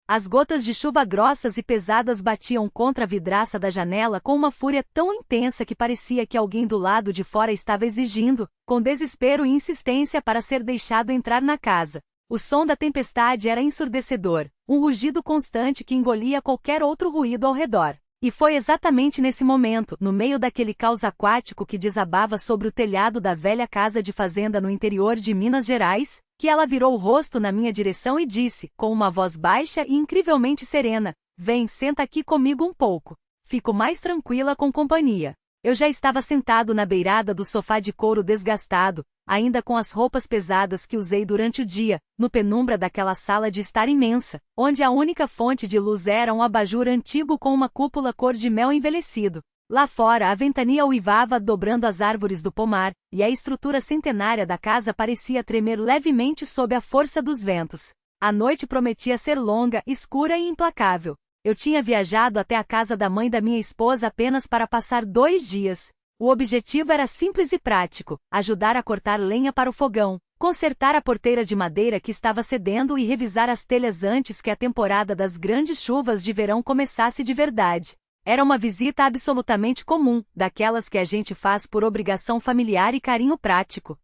As gotas de chuva grossas e pesadas batiam contra a vidraça da janela com uma fúria tão intensa que parecia que alguém do lado de fora estava exigindo, com desespero e insistência, para ser deixado entrar na casa. O som da tempestade era ensurdecedor, um rugido constante que engolia qualquer outro ruído ao redor. E foi exatamente nesse momento, no meio daquele caos aquático que desabava sobre o telhado da velha casa de fazenda no interior de Minas Gerais, que ela virou o rosto na minha direção e disse, com uma voz baixa e incrivelmente serena: "Vem, senta aqui comigo um pouco. Fico mais tranquila com companhia." Eu já estava sentado na beirada do sofá de couro desgastado, ainda com as roupas pesadas que usei durante o dia, no penumbra daquela sala de estar imensa, onde a única fonte de luz era um abajur antigo com uma cúpula cor de mel envelhecido. Lá fora a ventania uivava dobrando as árvores do pomar, e a estrutura centenária da casa parecia tremer levemente sob a força dos ventos. A noite prometia ser longa, escura e implacável. Eu tinha viajado até a casa da mãe da minha esposa apenas para passar 2 dias. O objetivo era simples e prático: ajudar a cortar lenha para o fogão, consertar a porteira de madeira que estava cedendo e revisar as telhas antes que a temporada das grandes chuvas de verão começasse de verdade. Era uma visita absolutamente comum, daquelas que a gente faz por obrigação familiar e carinho prático.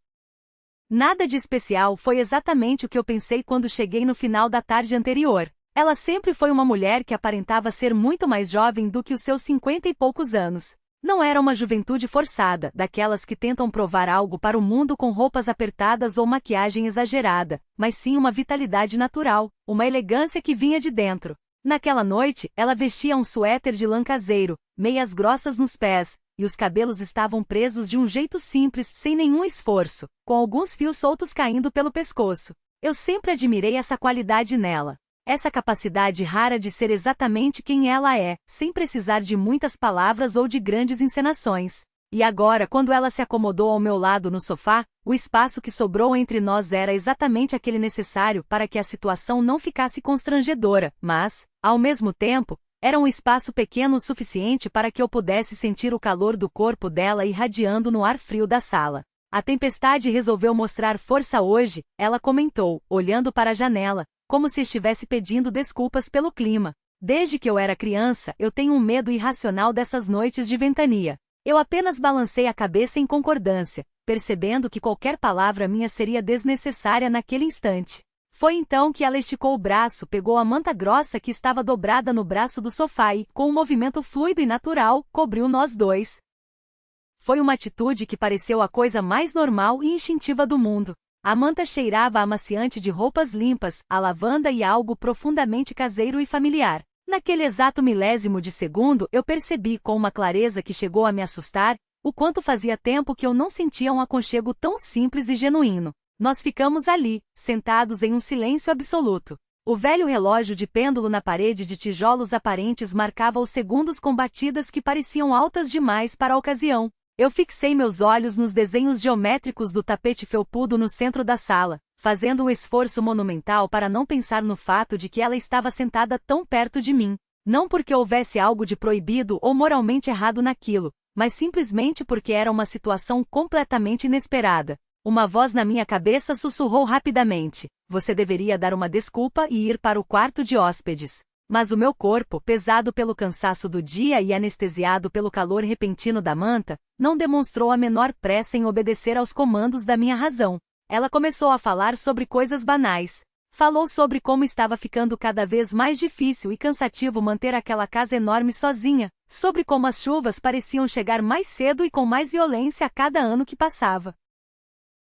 Nada de especial, foi exatamente o que eu pensei quando cheguei no final da tarde anterior. Ela sempre foi uma mulher que aparentava ser muito mais jovem do que os seus 50 e poucos anos. Não era uma juventude forçada, daquelas que tentam provar algo para o mundo com roupas apertadas ou maquiagem exagerada, mas sim uma vitalidade natural, uma elegância que vinha de dentro. Naquela noite, ela vestia um suéter de lã caseiro, meias grossas nos pés, e os cabelos estavam presos de um jeito simples, sem nenhum esforço, com alguns fios soltos caindo pelo pescoço. Eu sempre admirei essa qualidade nela. Essa capacidade rara de ser exatamente quem ela é, sem precisar de muitas palavras ou de grandes encenações. E agora, quando ela se acomodou ao meu lado no sofá, o espaço que sobrou entre nós era exatamente aquele necessário para que a situação não ficasse constrangedora, mas, ao mesmo tempo, era um espaço pequeno o suficiente para que eu pudesse sentir o calor do corpo dela irradiando no ar frio da sala. "A tempestade resolveu mostrar força hoje", ela comentou, olhando para a janela, como se estivesse pedindo desculpas pelo clima. "Desde que eu era criança, eu tenho um medo irracional dessas noites de ventania." Eu apenas balancei a cabeça em concordância, percebendo que qualquer palavra minha seria desnecessária naquele instante. Foi então que ela esticou o braço, pegou a manta grossa que estava dobrada no braço do sofá e, com um movimento fluido e natural, cobriu nós dois. Foi uma atitude que pareceu a coisa mais normal e instintiva do mundo. A manta cheirava a amaciante de roupas limpas, a lavanda e a algo profundamente caseiro e familiar. Naquele exato milésimo de segundo eu percebi com uma clareza que chegou a me assustar, o quanto fazia tempo que eu não sentia um aconchego tão simples e genuíno. Nós ficamos ali, sentados em um silêncio absoluto. O velho relógio de pêndulo na parede de tijolos aparentes marcava os segundos com batidas que pareciam altas demais para a ocasião. Eu fixei meus olhos nos desenhos geométricos do tapete felpudo no centro da sala, fazendo um esforço monumental para não pensar no fato de que ela estava sentada tão perto de mim. Não porque houvesse algo de proibido ou moralmente errado naquilo, mas simplesmente porque era uma situação completamente inesperada. Uma voz na minha cabeça sussurrou rapidamente: "Você deveria dar uma desculpa e ir para o quarto de hóspedes." Mas o meu corpo, pesado pelo cansaço do dia e anestesiado pelo calor repentino da manta, não demonstrou a menor pressa em obedecer aos comandos da minha razão. Ela começou a falar sobre coisas banais. Falou sobre como estava ficando cada vez mais difícil e cansativo manter aquela casa enorme sozinha, sobre como as chuvas pareciam chegar mais cedo e com mais violência a cada ano que passava.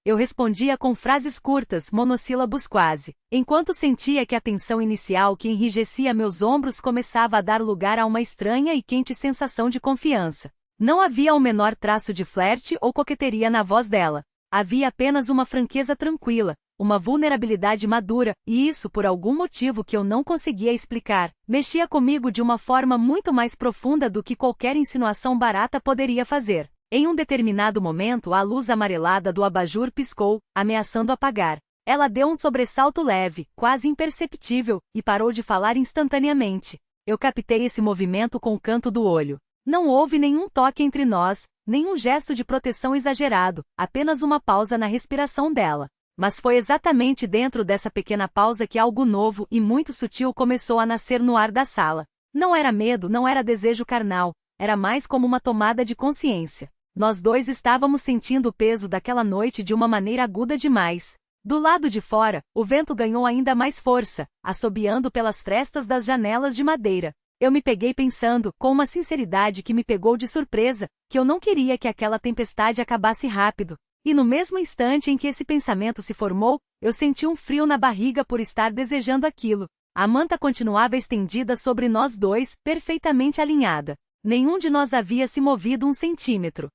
Eu respondia com frases curtas, monossílabos quase, enquanto sentia que a tensão inicial que enrijecia meus ombros começava a dar lugar a uma estranha e quente sensação de confiança. Não havia o menor traço de flerte ou coqueteria na voz dela. Havia apenas uma franqueza tranquila, uma vulnerabilidade madura, e isso, por algum motivo que eu não conseguia explicar, mexia comigo de uma forma muito mais profunda do que qualquer insinuação barata poderia fazer. Em um determinado momento a luz amarelada do abajur piscou, ameaçando apagar. Ela deu um sobressalto leve, quase imperceptível, e parou de falar instantaneamente. Eu captei esse movimento com o canto do olho. Não houve nenhum toque entre nós, nenhum gesto de proteção exagerado, apenas uma pausa na respiração dela. Mas foi exatamente dentro dessa pequena pausa que algo novo e muito sutil começou a nascer no ar da sala. Não era medo, não era desejo carnal, era mais como uma tomada de consciência. Nós dois estávamos sentindo o peso daquela noite de uma maneira aguda demais. Do lado de fora, o vento ganhou ainda mais força, assobiando pelas frestas das janelas de madeira. Eu me peguei pensando, com uma sinceridade que me pegou de surpresa, que eu não queria que aquela tempestade acabasse rápido. E no mesmo instante em que esse pensamento se formou, eu senti um frio na barriga por estar desejando aquilo. A manta continuava estendida sobre nós dois, perfeitamente alinhada. Nenhum de nós havia se movido um centímetro.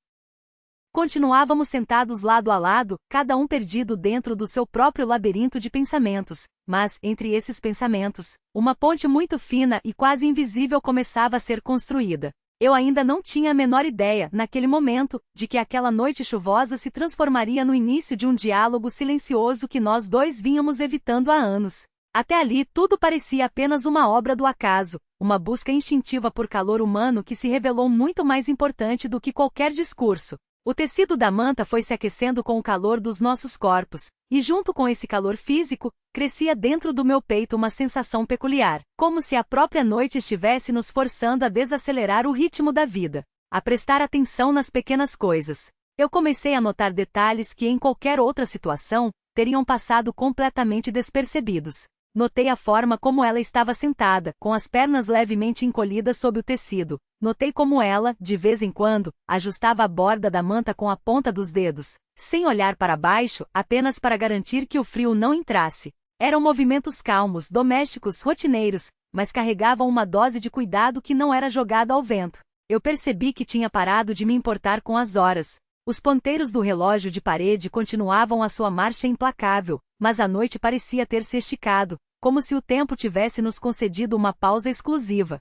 Continuávamos sentados lado a lado, cada um perdido dentro do seu próprio labirinto de pensamentos, mas, entre esses pensamentos, uma ponte muito fina e quase invisível começava a ser construída. Eu ainda não tinha a menor ideia, naquele momento, de que aquela noite chuvosa se transformaria no início de um diálogo silencioso que nós dois vínhamos evitando há anos. Até ali tudo parecia apenas uma obra do acaso, uma busca instintiva por calor humano que se revelou muito mais importante do que qualquer discurso. O tecido da manta foi se aquecendo com o calor dos nossos corpos, e junto com esse calor físico, crescia dentro do meu peito uma sensação peculiar, como se a própria noite estivesse nos forçando a desacelerar o ritmo da vida, a prestar atenção nas pequenas coisas. Eu comecei a notar detalhes que em qualquer outra situação, teriam passado completamente despercebidos. Notei a forma como ela estava sentada, com as pernas levemente encolhidas sob o tecido. Notei como ela, de vez em quando, ajustava a borda da manta com a ponta dos dedos, sem olhar para baixo, apenas para garantir que o frio não entrasse. Eram movimentos calmos, domésticos, rotineiros, mas carregavam uma dose de cuidado que não era jogada ao vento. Eu percebi que tinha parado de me importar com as horas. Os ponteiros do relógio de parede continuavam a sua marcha implacável, mas a noite parecia ter se esticado, como se o tempo tivesse nos concedido uma pausa exclusiva.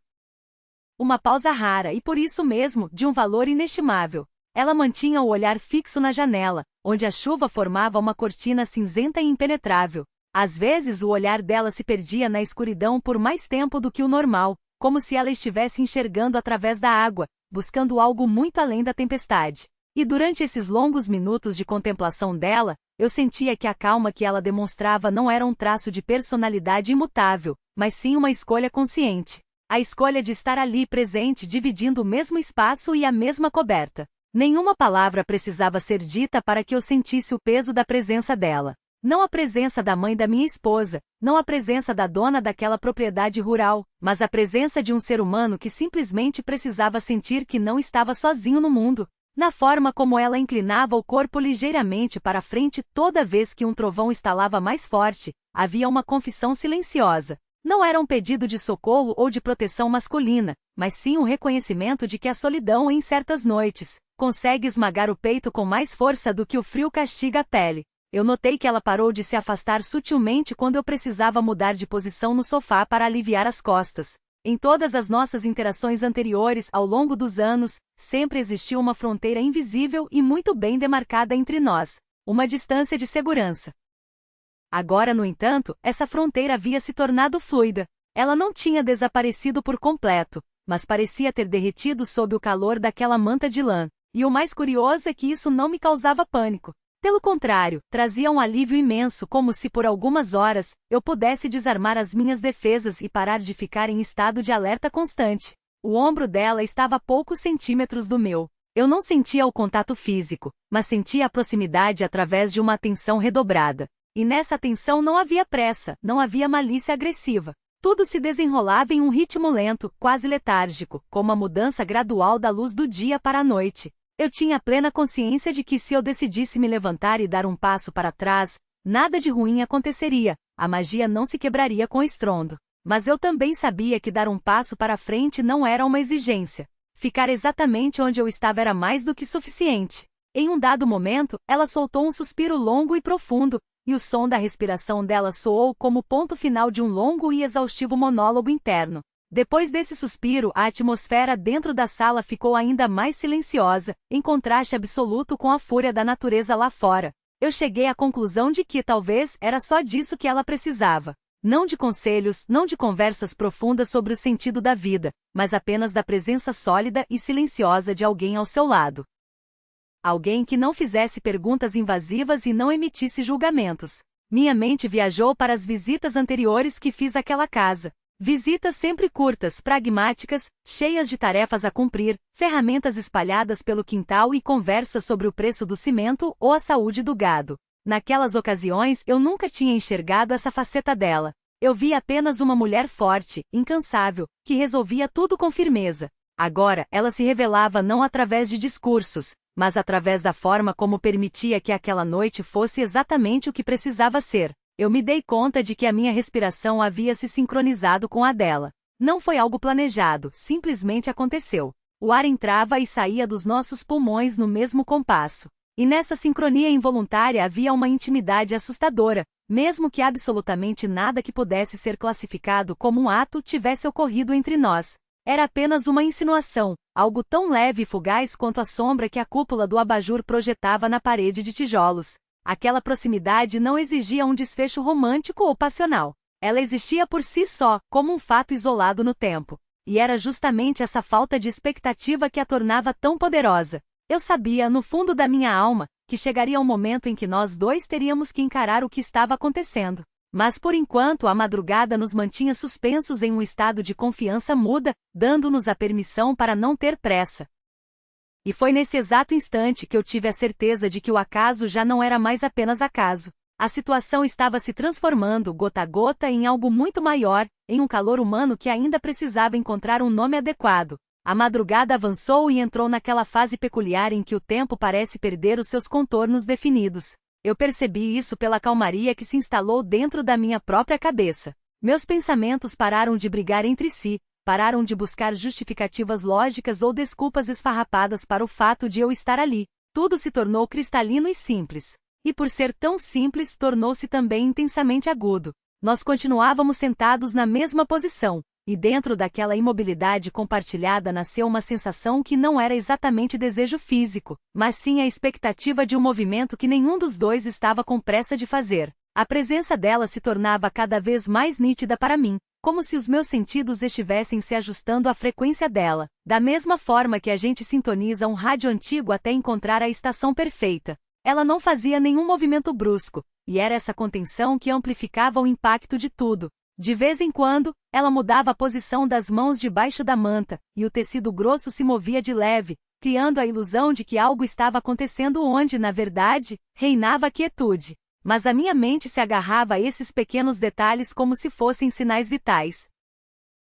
Uma pausa rara e por isso mesmo, de um valor inestimável. Ela mantinha o olhar fixo na janela, onde a chuva formava uma cortina cinzenta e impenetrável. Às vezes o olhar dela se perdia na escuridão por mais tempo do que o normal, como se ela estivesse enxergando através da água, buscando algo muito além da tempestade. E durante esses longos minutos de contemplação dela, eu sentia que a calma que ela demonstrava não era um traço de personalidade imutável, mas sim uma escolha consciente. A escolha de estar ali presente dividindo o mesmo espaço e a mesma coberta. Nenhuma palavra precisava ser dita para que eu sentisse o peso da presença dela. Não a presença da mãe da minha esposa, não a presença da dona daquela propriedade rural, mas a presença de um ser humano que simplesmente precisava sentir que não estava sozinho no mundo. Na forma como ela inclinava o corpo ligeiramente para a frente toda vez que um trovão estalava mais forte, havia uma confissão silenciosa. Não era um pedido de socorro ou de proteção masculina, mas sim um reconhecimento de que a solidão em certas noites consegue esmagar o peito com mais força do que o frio castiga a pele. Eu notei que ela parou de se afastar sutilmente quando eu precisava mudar de posição no sofá para aliviar as costas. Em todas as nossas interações anteriores ao longo dos anos, sempre existiu uma fronteira invisível e muito bem demarcada entre nós, uma distância de segurança. Agora, no entanto, essa fronteira havia se tornado fluida. Ela não tinha desaparecido por completo, mas parecia ter derretido sob o calor daquela manta de lã. E o mais curioso é que isso não me causava pânico. Pelo contrário, trazia um alívio imenso, como se por algumas horas, eu pudesse desarmar as minhas defesas e parar de ficar em estado de alerta constante. O ombro dela estava a poucos centímetros do meu. Eu não sentia o contato físico, mas sentia a proximidade através de uma atenção redobrada. E nessa atenção não havia pressa, não havia malícia agressiva. Tudo se desenrolava em um ritmo lento, quase letárgico, como a mudança gradual da luz do dia para a noite. Eu tinha plena consciência de que se eu decidisse me levantar e dar um passo para trás, nada de ruim aconteceria, a magia não se quebraria com estrondo. Mas eu também sabia que dar um passo para frente não era uma exigência. Ficar exatamente onde eu estava era mais do que suficiente. Em um dado momento, ela soltou um suspiro longo e profundo, e o som da respiração dela soou como o ponto final de um longo e exaustivo monólogo interno. Depois desse suspiro, a atmosfera dentro da sala ficou ainda mais silenciosa, em contraste absoluto com a fúria da natureza lá fora. Eu cheguei à conclusão de que talvez era só disso que ela precisava. Não de conselhos, não de conversas profundas sobre o sentido da vida, mas apenas da presença sólida e silenciosa de alguém ao seu lado. Alguém que não fizesse perguntas invasivas e não emitisse julgamentos. Minha mente viajou para as visitas anteriores que fiz àquela casa. Visitas sempre curtas, pragmáticas, cheias de tarefas a cumprir, ferramentas espalhadas pelo quintal e conversas sobre o preço do cimento ou a saúde do gado. Naquelas ocasiões eu nunca tinha enxergado essa faceta dela. Eu via apenas uma mulher forte, incansável, que resolvia tudo com firmeza. Agora, ela se revelava não através de discursos, mas através da forma como permitia que aquela noite fosse exatamente o que precisava ser. Eu me dei conta de que a minha respiração havia se sincronizado com a dela. Não foi algo planejado, simplesmente aconteceu. O ar entrava e saía dos nossos pulmões no mesmo compasso. E nessa sincronia involuntária havia uma intimidade assustadora, mesmo que absolutamente nada que pudesse ser classificado como um ato tivesse ocorrido entre nós. Era apenas uma insinuação, algo tão leve e fugaz quanto a sombra que a cúpula do abajur projetava na parede de tijolos. Aquela proximidade não exigia um desfecho romântico ou passional. Ela existia por si só, como um fato isolado no tempo. E era justamente essa falta de expectativa que a tornava tão poderosa. Eu sabia, no fundo da minha alma, que chegaria um momento em que nós dois teríamos que encarar o que estava acontecendo. Mas por enquanto a madrugada nos mantinha suspensos em um estado de confiança muda, dando-nos a permissão para não ter pressa. E foi nesse exato instante que eu tive a certeza de que o acaso já não era mais apenas acaso. A situação estava se transformando, gota a gota, em algo muito maior, em um calor humano que ainda precisava encontrar um nome adequado. A madrugada avançou e entrou naquela fase peculiar em que o tempo parece perder os seus contornos definidos. Eu percebi isso pela calmaria que se instalou dentro da minha própria cabeça. Meus pensamentos pararam de brigar entre si, pararam de buscar justificativas lógicas ou desculpas esfarrapadas para o fato de eu estar ali. Tudo se tornou cristalino e simples. E por ser tão simples, tornou-se também intensamente agudo. Nós continuávamos sentados na mesma posição, e dentro daquela imobilidade compartilhada nasceu uma sensação que não era exatamente desejo físico, mas sim a expectativa de um movimento que nenhum dos dois estava com pressa de fazer. A presença dela se tornava cada vez mais nítida para mim, como se os meus sentidos estivessem se ajustando à frequência dela, da mesma forma que a gente sintoniza um rádio antigo até encontrar a estação perfeita. Ela não fazia nenhum movimento brusco, e era essa contenção que amplificava o impacto de tudo. De vez em quando, ela mudava a posição das mãos debaixo da manta, e o tecido grosso se movia de leve, criando a ilusão de que algo estava acontecendo onde, na verdade, reinava quietude. Mas a minha mente se agarrava a esses pequenos detalhes como se fossem sinais vitais.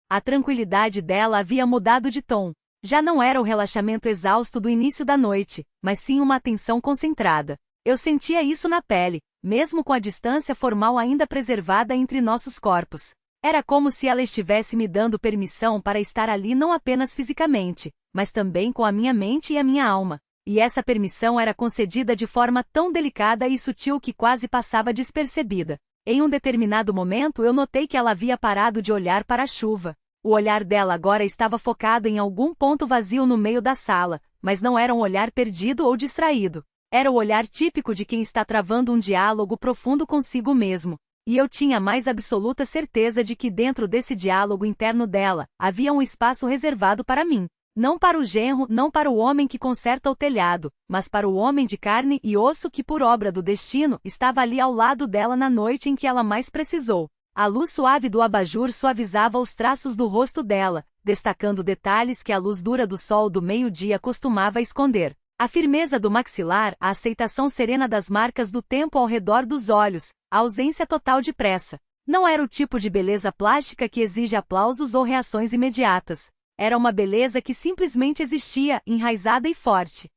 A tranquilidade dela havia mudado de tom. Já não era o relaxamento exausto do início da noite, mas sim uma atenção concentrada. Eu sentia isso na pele, mesmo com a distância formal ainda preservada entre nossos corpos. Era como se ela estivesse me dando permissão para estar ali não apenas fisicamente, mas também com a minha mente e a minha alma. E essa permissão era concedida de forma tão delicada e sutil que quase passava despercebida. Em um determinado momento eu notei que ela havia parado de olhar para a chuva. O olhar dela agora estava focado em algum ponto vazio no meio da sala, mas não era um olhar perdido ou distraído. Era o olhar típico de quem está travando um diálogo profundo consigo mesmo. E eu tinha a mais absoluta certeza de que dentro desse diálogo interno dela, havia um espaço reservado para mim. Não para o genro, não para o homem que conserta o telhado, mas para o homem de carne e osso que por obra do destino estava ali ao lado dela na noite em que ela mais precisou. A luz suave do abajur suavizava os traços do rosto dela, destacando detalhes que a luz dura do sol do meio-dia costumava esconder. A firmeza do maxilar, a aceitação serena das marcas do tempo ao redor dos olhos, a ausência total de pressa. Não era o tipo de beleza plástica que exige aplausos ou reações imediatas. Era uma beleza que simplesmente existia, enraizada e forte.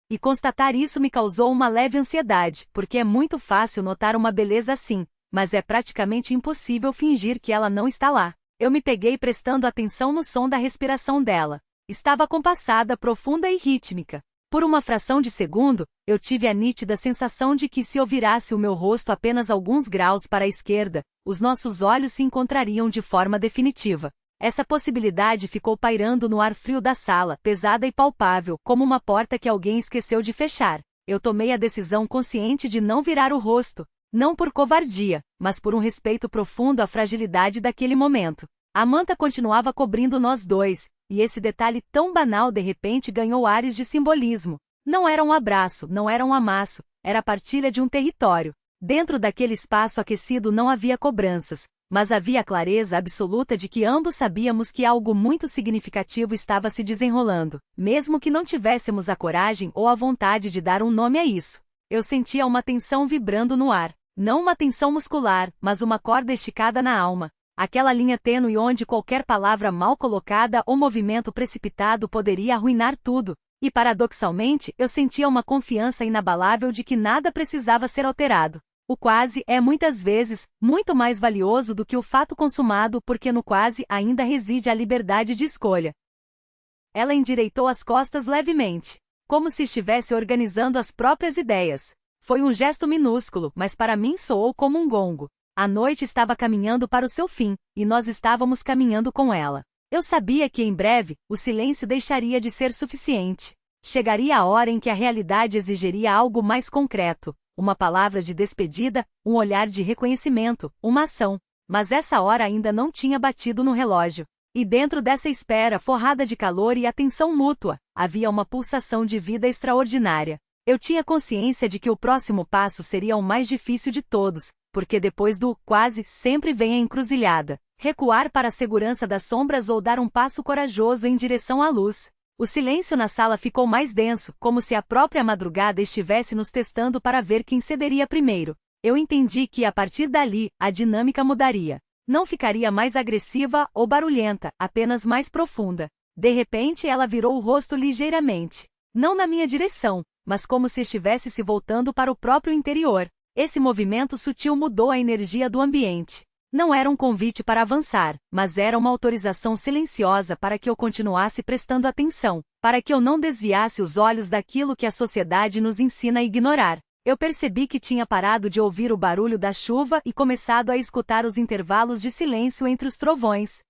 E constatar isso me causou uma leve ansiedade, porque é muito fácil notar uma beleza assim, mas é praticamente impossível fingir que ela não está lá. Eu me peguei prestando atenção no som da respiração dela. Estava compassada, profunda e rítmica. Por uma fração de segundo, eu tive a nítida sensação de que se eu virasse o meu rosto apenas alguns graus para a esquerda, os nossos olhos se encontrariam de forma definitiva. Essa possibilidade ficou pairando no ar frio da sala, pesada e palpável, como uma porta que alguém esqueceu de fechar. Eu tomei a decisão consciente de não virar o rosto, não por covardia, mas por um respeito profundo à fragilidade daquele momento. A manta continuava cobrindo nós dois, e esse detalhe tão banal de repente ganhou ares de simbolismo. Não era um abraço, não era um amasso, era a partilha de um território. Dentro daquele espaço aquecido não havia cobranças, mas havia a clareza absoluta de que ambos sabíamos que algo muito significativo estava se desenrolando, mesmo que não tivéssemos a coragem ou a vontade de dar um nome a isso. Eu sentia uma tensão vibrando no ar. Não uma tensão muscular, mas uma corda esticada na alma. Aquela linha tênue onde qualquer palavra mal colocada ou movimento precipitado poderia arruinar tudo. E paradoxalmente, eu sentia uma confiança inabalável de que nada precisava ser alterado. O quase é muitas vezes muito mais valioso do que o fato consumado porque no quase ainda reside a liberdade de escolha. Ela endireitou as costas levemente, como se estivesse organizando as próprias ideias. Foi um gesto minúsculo, mas para mim soou como um gongo. A noite estava caminhando para o seu fim, e nós estávamos caminhando com ela. Eu sabia que em breve, o silêncio deixaria de ser suficiente. Chegaria a hora em que a realidade exigiria algo mais concreto, uma palavra de despedida, um olhar de reconhecimento, uma ação. Mas essa hora ainda não tinha batido no relógio. E dentro dessa espera forrada de calor e atenção mútua, havia uma pulsação de vida extraordinária. Eu tinha consciência de que o próximo passo seria o mais difícil de todos, porque depois do quase sempre vem a encruzilhada. Recuar para a segurança das sombras ou dar um passo corajoso em direção à luz. O silêncio na sala ficou mais denso, como se a própria madrugada estivesse nos testando para ver quem cederia primeiro. Eu entendi que, a partir dali, a dinâmica mudaria. Não ficaria mais agressiva ou barulhenta, apenas mais profunda. De repente ela virou o rosto ligeiramente. Não na minha direção, mas como se estivesse se voltando para o próprio interior. Esse movimento sutil mudou a energia do ambiente. Não era um convite para avançar, mas era uma autorização silenciosa para que eu continuasse prestando atenção, para que eu não desviasse os olhos daquilo que a sociedade nos ensina a ignorar. Eu percebi que tinha parado de ouvir o barulho da chuva e começado a escutar os intervalos de silêncio entre os trovões.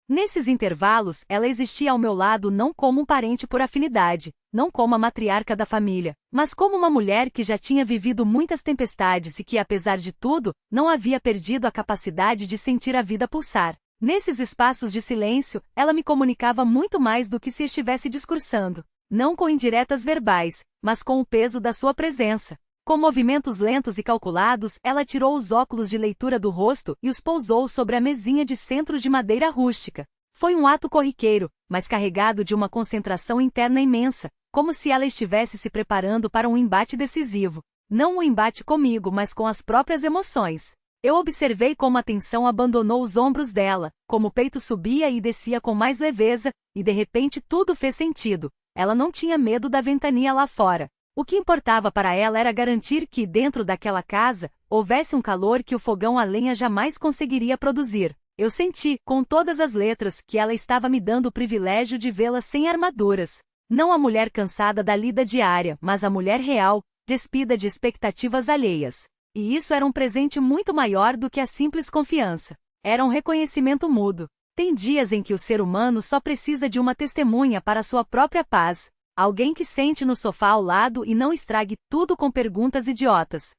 Nesses intervalos, ela existia ao meu lado não como um parente por afinidade, não como a matriarca da família, mas como uma mulher que já tinha vivido muitas tempestades e que, apesar de tudo, não havia perdido a capacidade de sentir a vida pulsar. Nesses espaços de silêncio, ela me comunicava muito mais do que se estivesse discursando, não com indiretas verbais, mas com o peso da sua presença. Com movimentos lentos e calculados, ela tirou os óculos de leitura do rosto e os pousou sobre a mesinha de centro de madeira rústica. Foi um ato corriqueiro, mas carregado de uma concentração interna imensa, como se ela estivesse se preparando para um embate decisivo. Não um embate comigo, mas com as próprias emoções. Eu observei como a tensão abandonou os ombros dela, como o peito subia e descia com mais leveza, e de repente tudo fez sentido. Ela não tinha medo da ventania lá fora. O que importava para ela era garantir que, dentro daquela casa, houvesse um calor que o fogão a lenha jamais conseguiria produzir. Eu senti, com todas as letras, que ela estava me dando o privilégio de vê-la sem armaduras. Não a mulher cansada da lida diária, mas a mulher real, despida de expectativas alheias. E isso era um presente muito maior do que a simples confiança. Era um reconhecimento mútuo. Tem dias em que o ser humano só precisa de uma testemunha para sua própria paz. Alguém que sente no sofá ao lado e não estrague tudo com perguntas idiotas.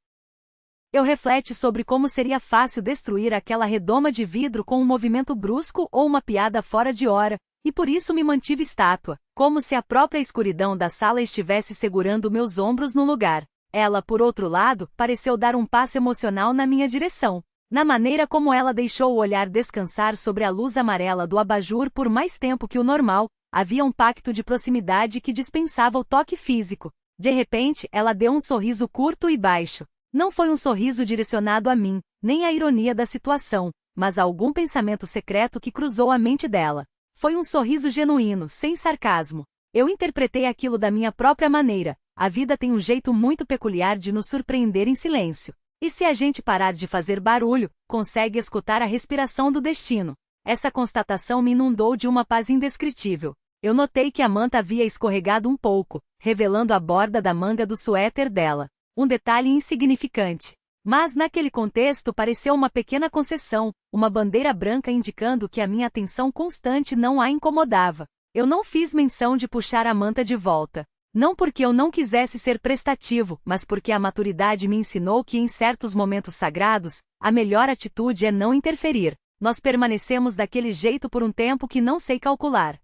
Eu refleti sobre como seria fácil destruir aquela redoma de vidro com um movimento brusco ou uma piada fora de hora, e por isso me mantive estátua, como se a própria escuridão da sala estivesse segurando meus ombros no lugar. Ela, por outro lado, pareceu dar um passo emocional na minha direção. Na maneira como ela deixou o olhar descansar sobre a luz amarela do abajur por mais tempo que o normal, havia um pacto de proximidade que dispensava o toque físico. De repente, ela deu um sorriso curto e baixo. Não foi um sorriso direcionado a mim, nem a ironia da situação, mas a algum pensamento secreto que cruzou a mente dela. Foi um sorriso genuíno, sem sarcasmo. Eu interpretei aquilo da minha própria maneira. A vida tem um jeito muito peculiar de nos surpreender em silêncio. E se a gente parar de fazer barulho, consegue escutar a respiração do destino. Essa constatação me inundou de uma paz indescritível. Eu notei que a manta havia escorregado um pouco, revelando a borda da manga do suéter dela. Um detalhe insignificante. Mas naquele contexto pareceu uma pequena concessão, uma bandeira branca indicando que a minha atenção constante não a incomodava. Eu não fiz menção de puxar a manta de volta. Não porque eu não quisesse ser prestativo, mas porque a maturidade me ensinou que em certos momentos sagrados, a melhor atitude é não interferir. Nós permanecemos daquele jeito por um tempo que não sei calcular.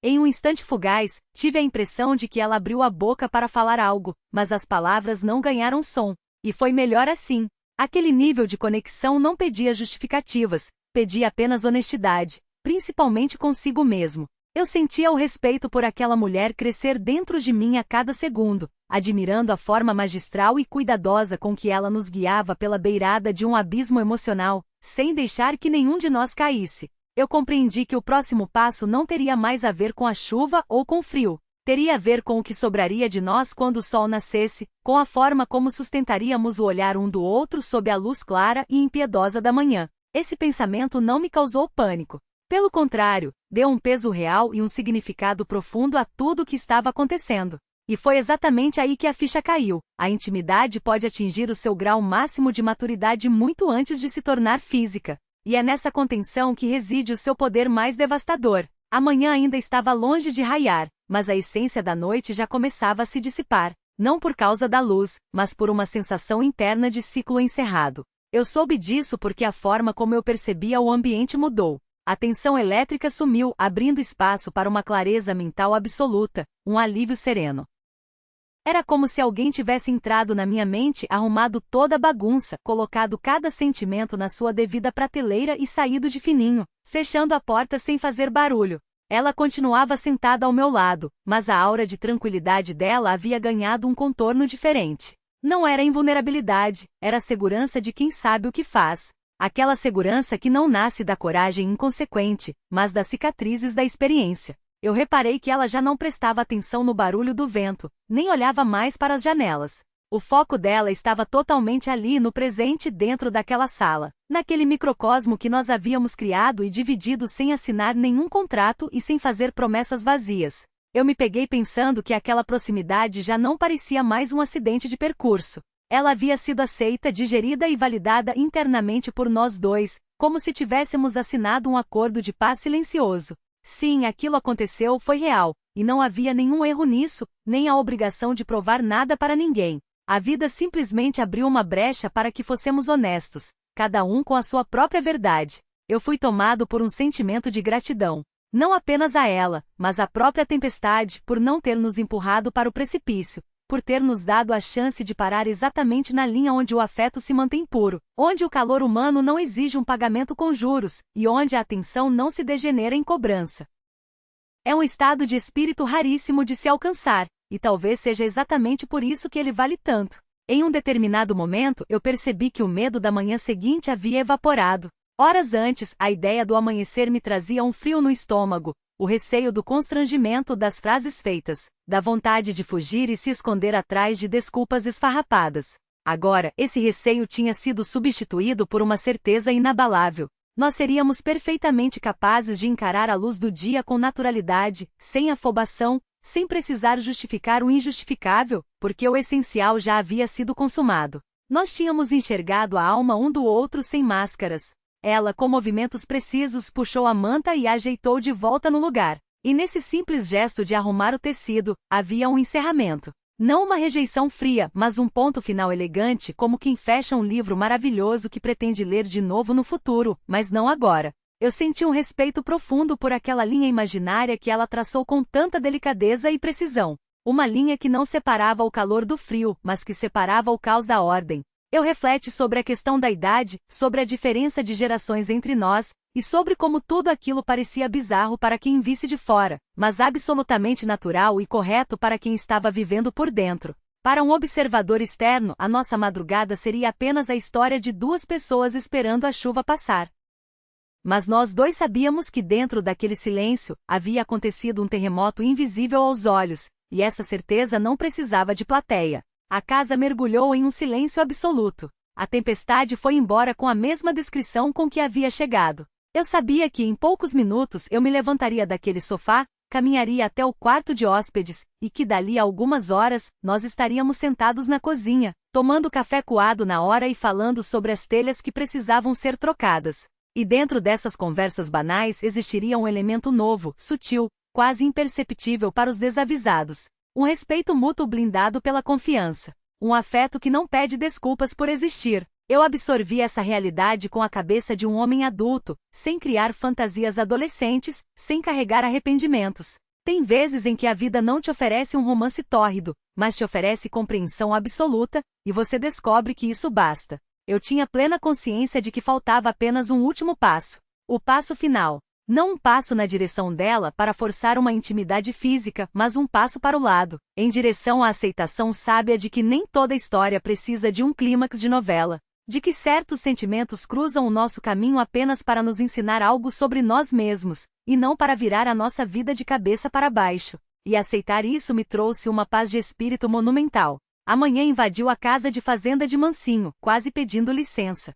Em um instante fugaz, tive a impressão de que ela abriu a boca para falar algo, mas as palavras não ganharam som. E foi melhor assim. Aquele nível de conexão não pedia justificativas, pedia apenas honestidade, principalmente consigo mesmo. Eu sentia o respeito por aquela mulher crescer dentro de mim a cada segundo, admirando a forma magistral e cuidadosa com que ela nos guiava pela beirada de um abismo emocional, sem deixar que nenhum de nós caísse. Eu compreendi que o próximo passo não teria mais a ver com a chuva ou com o frio. Teria a ver com o que sobraria de nós quando o sol nascesse, com a forma como sustentaríamos o olhar um do outro sob a luz clara e impiedosa da manhã. Esse pensamento não me causou pânico. Pelo contrário, deu um peso real e um significado profundo a tudo o que estava acontecendo. E foi exatamente aí que a ficha caiu. A intimidade pode atingir o seu grau máximo de maturidade muito antes de se tornar física. E é nessa contenção que reside o seu poder mais devastador. A manhã ainda estava longe de raiar, mas a essência da noite já começava a se dissipar, não por causa da luz, mas por uma sensação interna de ciclo encerrado. Eu soube disso porque a forma como eu percebia o ambiente mudou. A tensão elétrica sumiu, abrindo espaço para uma clareza mental absoluta, um alívio sereno. Era como se alguém tivesse entrado na minha mente, arrumado toda a bagunça, colocado cada sentimento na sua devida prateleira e saído de fininho, fechando a porta sem fazer barulho. Ela continuava sentada ao meu lado, mas a aura de tranquilidade dela havia ganhado um contorno diferente. Não era invulnerabilidade, era a segurança de quem sabe o que faz. Aquela segurança que não nasce da coragem inconsequente, mas das cicatrizes da experiência. Eu reparei que ela já não prestava atenção no barulho do vento, nem olhava mais para as janelas. O foco dela estava totalmente ali no presente dentro daquela sala, naquele microcosmo que nós havíamos criado e dividido sem assinar nenhum contrato e sem fazer promessas vazias. Eu me peguei pensando que aquela proximidade já não parecia mais um acidente de percurso. Ela havia sido aceita, digerida e validada internamente por nós dois, como se tivéssemos assinado um acordo de paz silencioso. Sim, aquilo aconteceu, foi real, e não havia nenhum erro nisso, nem a obrigação de provar nada para ninguém. A vida simplesmente abriu uma brecha para que fossemos honestos, cada um com a sua própria verdade. Eu fui tomado por um sentimento de gratidão. Não apenas a ela, mas à própria tempestade, por não ter nos empurrado para o precipício, por ter nos dado a chance de parar exatamente na linha onde o afeto se mantém puro, onde o calor humano não exige um pagamento com juros, e onde a atenção não se degenera em cobrança. É um estado de espírito raríssimo de se alcançar, e talvez seja exatamente por isso que ele vale tanto. Em um determinado momento, eu percebi que o medo da manhã seguinte havia evaporado. Horas antes, a ideia do amanhecer me trazia um frio no estômago, o receio do constrangimento das frases feitas, da vontade de fugir e se esconder atrás de desculpas esfarrapadas. Agora, esse receio tinha sido substituído por uma certeza inabalável. Nós seríamos perfeitamente capazes de encarar a luz do dia com naturalidade, sem afobação, sem precisar justificar o injustificável, porque o essencial já havia sido consumado. Nós tínhamos enxergado a alma um do outro sem máscaras. Ela, com movimentos precisos, puxou a manta e a ajeitou de volta no lugar. E nesse simples gesto de arrumar o tecido, havia um encerramento. Não uma rejeição fria, mas um ponto final elegante, como quem fecha um livro maravilhoso que pretende ler de novo no futuro, mas não agora. Eu senti um respeito profundo por aquela linha imaginária que ela traçou com tanta delicadeza e precisão. Uma linha que não separava o calor do frio, mas que separava o caos da ordem. Eu refleti sobre a questão da idade, sobre a diferença de gerações entre nós, e sobre como tudo aquilo parecia bizarro para quem visse de fora, mas absolutamente natural e correto para quem estava vivendo por dentro. Para um observador externo, a nossa madrugada seria apenas a história de duas pessoas esperando a chuva passar. Mas nós dois sabíamos que dentro daquele silêncio, havia acontecido um terremoto invisível aos olhos, e essa certeza não precisava de plateia. A casa mergulhou em um silêncio absoluto. A tempestade foi embora com a mesma descrição com que havia chegado. Eu sabia que em poucos minutos eu me levantaria daquele sofá, caminharia até o quarto de hóspedes, e que dali a algumas horas, nós estaríamos sentados na cozinha, tomando café coado na hora e falando sobre as telhas que precisavam ser trocadas. E dentro dessas conversas banais existiria um elemento novo, sutil, quase imperceptível para os desavisados. Um respeito mútuo blindado pela confiança. Um afeto que não pede desculpas por existir. Eu absorvi essa realidade com a cabeça de um homem adulto, sem criar fantasias adolescentes, sem carregar arrependimentos. Tem vezes em que a vida não te oferece um romance tórrido, mas te oferece compreensão absoluta, e você descobre que isso basta. Eu tinha plena consciência de que faltava apenas um último passo. O passo final. Não um passo na direção dela para forçar uma intimidade física, mas um passo para o lado, em direção à aceitação sábia de que nem toda história precisa de um clímax de novela. De que certos sentimentos cruzam o nosso caminho apenas para nos ensinar algo sobre nós mesmos, e não para virar a nossa vida de cabeça para baixo. E aceitar isso me trouxe uma paz de espírito monumental. Amanhã invadiu a casa de fazenda de mansinho, quase pedindo licença.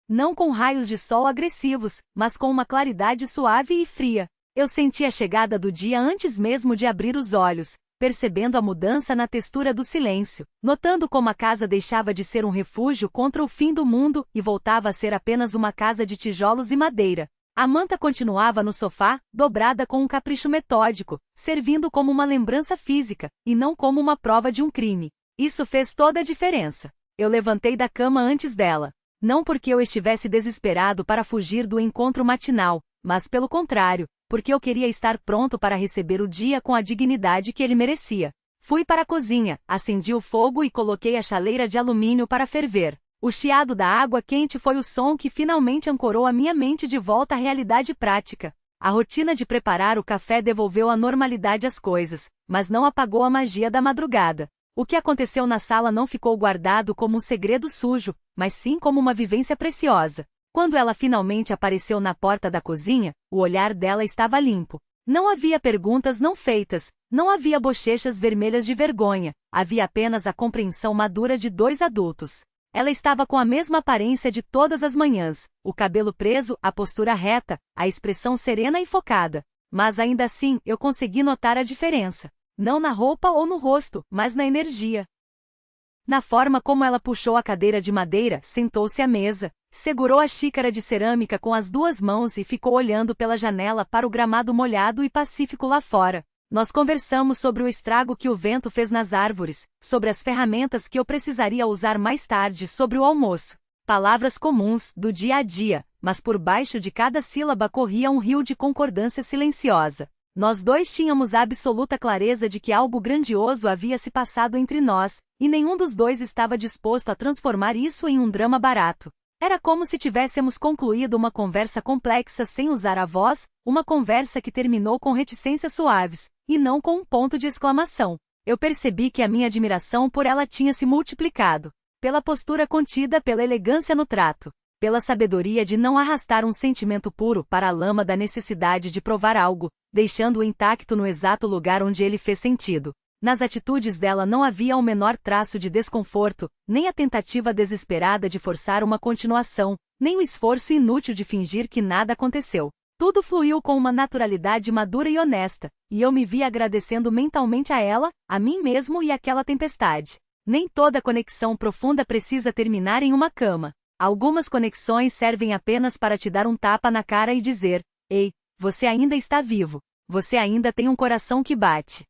Não com raios de sol agressivos, mas com uma claridade suave e fria. Eu senti a chegada do dia antes mesmo de abrir os olhos, percebendo a mudança na textura do silêncio, notando como a casa deixava de ser um refúgio contra o fim do mundo e voltava a ser apenas uma casa de tijolos e madeira. A manta continuava no sofá, dobrada com um capricho metódico, servindo como uma lembrança física, e não como uma prova de um crime. Isso fez toda a diferença. Eu levantei da cama antes dela. Não porque eu estivesse desesperado para fugir do encontro matinal, mas pelo contrário, porque eu queria estar pronto para receber o dia com a dignidade que ele merecia. Fui para a cozinha, acendi o fogo e coloquei a chaleira de alumínio para ferver. O chiado da água quente foi o som que finalmente ancorou a minha mente de volta à realidade prática. A rotina de preparar o café devolveu a normalidade às coisas, mas não apagou a magia da madrugada. O que aconteceu na sala não ficou guardado como um segredo sujo, mas sim como uma vivência preciosa. Quando ela finalmente apareceu na porta da cozinha, o olhar dela estava limpo. Não havia perguntas não feitas, não havia bochechas vermelhas de vergonha, havia apenas a compreensão madura de dois adultos. Ela estava com a mesma aparência de todas as manhãs, o cabelo preso, a postura reta, a expressão serena e focada. Mas ainda assim, eu consegui notar a diferença. Não na roupa ou no rosto, mas na energia. Na forma como ela puxou a cadeira de madeira, sentou-se à mesa, segurou a xícara de cerâmica com as duas mãos e ficou olhando pela janela para o gramado molhado e pacífico lá fora. Nós conversamos sobre o estrago que o vento fez nas árvores, sobre as ferramentas que eu precisaria usar mais tarde, sobre o almoço. Palavras comuns, do dia a dia, mas por baixo de cada sílaba corria um rio de concordância silenciosa. Nós dois tínhamos a absoluta clareza de que algo grandioso havia se passado entre nós, e nenhum dos dois estava disposto a transformar isso em um drama barato. Era como se tivéssemos concluído uma conversa complexa sem usar a voz, uma conversa que terminou com reticências suaves, e não com um ponto de exclamação. Eu percebi que a minha admiração por ela tinha se multiplicado. Pela postura contida, pela elegância no trato, pela sabedoria de não arrastar um sentimento puro para a lama da necessidade de provar algo, deixando-o intacto no exato lugar onde ele fez sentido. Nas atitudes dela não havia o menor traço de desconforto, nem a tentativa desesperada de forçar uma continuação, nem o esforço inútil de fingir que nada aconteceu. Tudo fluiu com uma naturalidade madura e honesta, e eu me vi agradecendo mentalmente a ela, a mim mesmo e àquela tempestade. Nem toda conexão profunda precisa terminar em uma cama. Algumas conexões servem apenas para te dar um tapa na cara e dizer: ei, você ainda está vivo. Você ainda tem um coração que bate.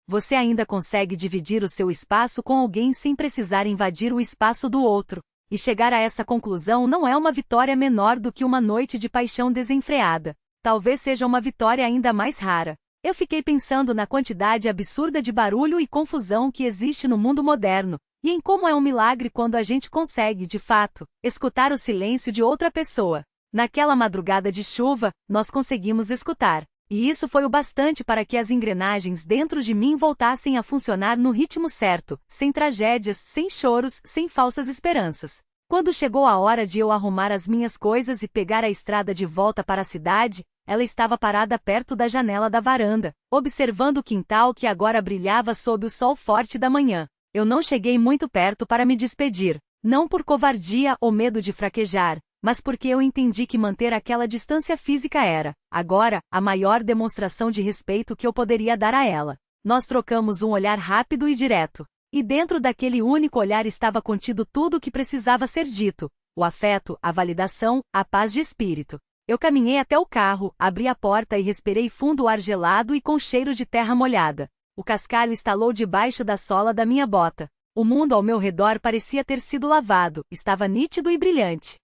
Você ainda consegue dividir o seu espaço com alguém sem precisar invadir o espaço do outro. E chegar a essa conclusão não é uma vitória menor do que uma noite de paixão desenfreada. Talvez seja uma vitória ainda mais rara. Eu fiquei pensando na quantidade absurda de barulho e confusão que existe no mundo moderno, e em como é um milagre quando a gente consegue, de fato, escutar o silêncio de outra pessoa. Naquela madrugada de chuva, nós conseguimos escutar. E isso foi o bastante para que as engrenagens dentro de mim voltassem a funcionar no ritmo certo, sem tragédias, sem choros, sem falsas esperanças. Quando chegou a hora de eu arrumar as minhas coisas e pegar a estrada de volta para a cidade, ela estava parada perto da janela da varanda, observando o quintal que agora brilhava sob o sol forte da manhã. Eu não cheguei muito perto para me despedir, não por covardia ou medo de fraquejar, mas porque eu entendi que manter aquela distância física era, agora, a maior demonstração de respeito que eu poderia dar a ela. Nós trocamos um olhar rápido e direto. E dentro daquele único olhar estava contido tudo o que precisava ser dito: o afeto, a validação, a paz de espírito. Eu caminhei até o carro, abri a porta e respirei fundo o ar gelado e com cheiro de terra molhada. O cascalho estalou debaixo da sola da minha bota. O mundo ao meu redor parecia ter sido lavado, estava nítido e brilhante.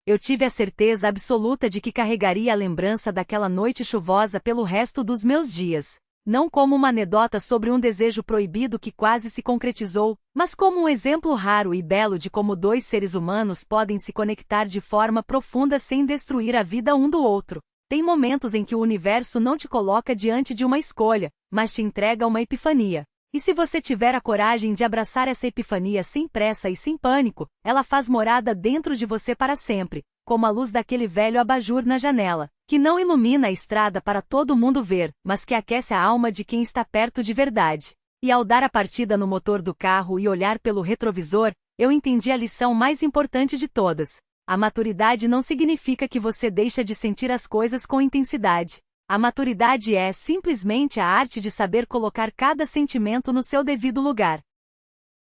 Eu tive a certeza absoluta de que carregaria a lembrança daquela noite chuvosa pelo resto dos meus dias. Não como uma anedota sobre um desejo proibido que quase se concretizou, mas como um exemplo raro e belo de como dois seres humanos podem se conectar de forma profunda sem destruir a vida um do outro. Tem momentos em que o universo não te coloca diante de uma escolha, mas te entrega uma epifania. E se você tiver a coragem de abraçar essa epifania sem pressa e sem pânico, ela faz morada dentro de você para sempre, como a luz daquele velho abajur na janela, que não ilumina a estrada para todo mundo ver, mas que aquece a alma de quem está perto de verdade. E ao dar a partida no motor do carro e olhar pelo retrovisor, eu entendi a lição mais importante de todas. A maturidade não significa que você deixa de sentir as coisas com intensidade. A maturidade é simplesmente a arte de saber colocar cada sentimento no seu devido lugar.